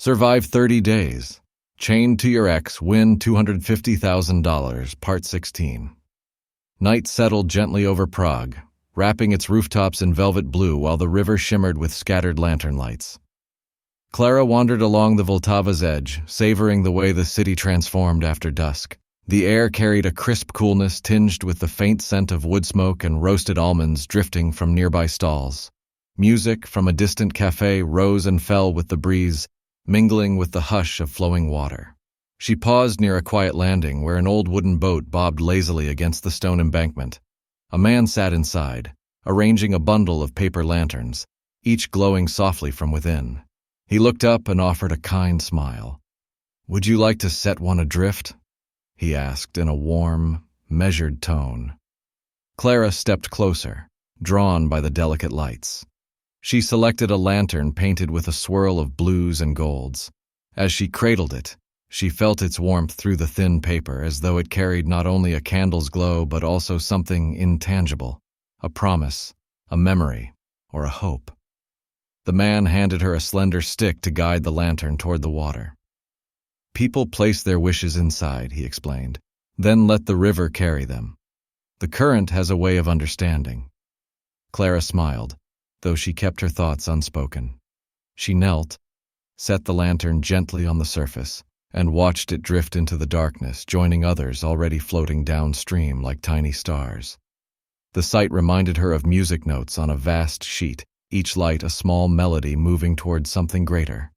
Survive 30 days. Chained to your ex, win $250,000, Part 16. Night settled gently over Prague, wrapping its rooftops in velvet blue while the river shimmered with scattered lantern lights. Clara wandered along the Vltava's edge, savoring the way the city transformed after dusk. The air carried a crisp coolness tinged with the faint scent of wood smoke and roasted almonds drifting from nearby stalls. Music from a distant cafe rose and fell with the breeze, mingling with the hush of flowing water. She paused near a quiet landing where an old wooden boat bobbed lazily against the stone embankment. A man sat inside, arranging a bundle of paper lanterns, each glowing softly from within. He looked up and offered a kind smile. "Would you like to set one adrift?" he asked in a warm, measured tone. Clara stepped closer, drawn by the delicate lights. She selected a lantern painted with a swirl of blues and golds. As she cradled it, she felt its warmth through the thin paper as though it carried not only a candle's glow but also something intangible, a promise, a memory, or a hope. The man handed her a slender stick to guide the lantern toward the water. "People place their wishes inside," he explained, "then let the river carry them. The current has a way of understanding." Clara smiled, though she kept her thoughts unspoken. She knelt, set the lantern gently on the surface, and watched it drift into the darkness, joining others already floating downstream like tiny stars. The sight reminded her of music notes on a vast sheet, each light a small melody moving towards something greater.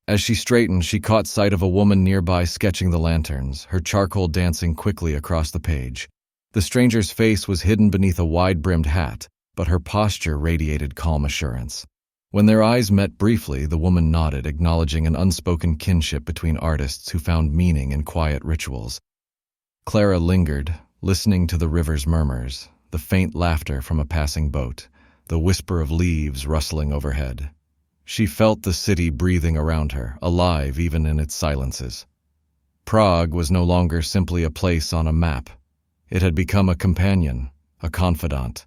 As she straightened, she caught sight of a woman nearby sketching the lanterns, her charcoal dancing quickly across the page. The stranger's face was hidden beneath a wide-brimmed hat, but her posture radiated calm assurance. When their eyes met briefly, the woman nodded, acknowledging an unspoken kinship between artists who found meaning in quiet rituals. Clara lingered, listening to the river's murmurs, the faint laughter from a passing boat, the whisper of leaves rustling overhead. She felt the city breathing around her, alive even in its silences. Prague was no longer simply a place on a map. It had become a companion, a confidant,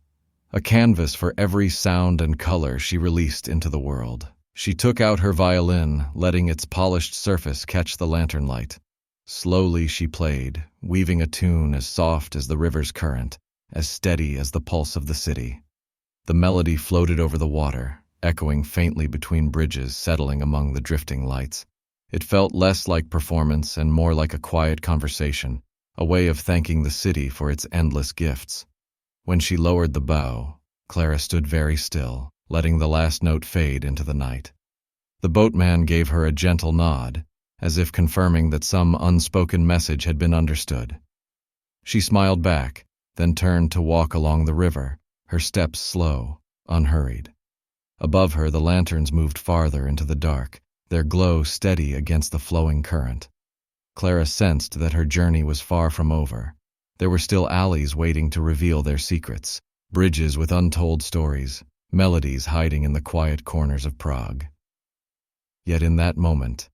a canvas for every sound and color she released into the world. She took out her violin, letting its polished surface catch the lantern light. Slowly she played, weaving a tune as soft as the river's current, as steady as the pulse of the city. The melody floated over the water, echoing faintly between bridges, settling among the drifting lights. It felt less like performance and more like a quiet conversation, a way of thanking the city for its endless gifts. When she lowered the bow, Clara stood very still, letting the last note fade into the night. The boatman gave her a gentle nod, as if confirming that some unspoken message had been understood. She smiled back, then turned to walk along the river, her steps slow, unhurried. Above her, the lanterns moved farther into the dark, their glow steady against the flowing current. Clara sensed that her journey was far from over. There were still alleys waiting to reveal their secrets, bridges with untold stories, melodies hiding in the quiet corners of Prague. Yet in that moment,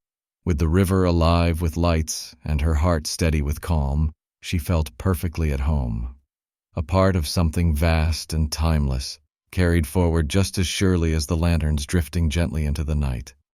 with the river alive with lights and her heart steady with calm, she felt perfectly at home, a part of something vast and timeless, carried forward just as surely as the lanterns drifting gently into the night.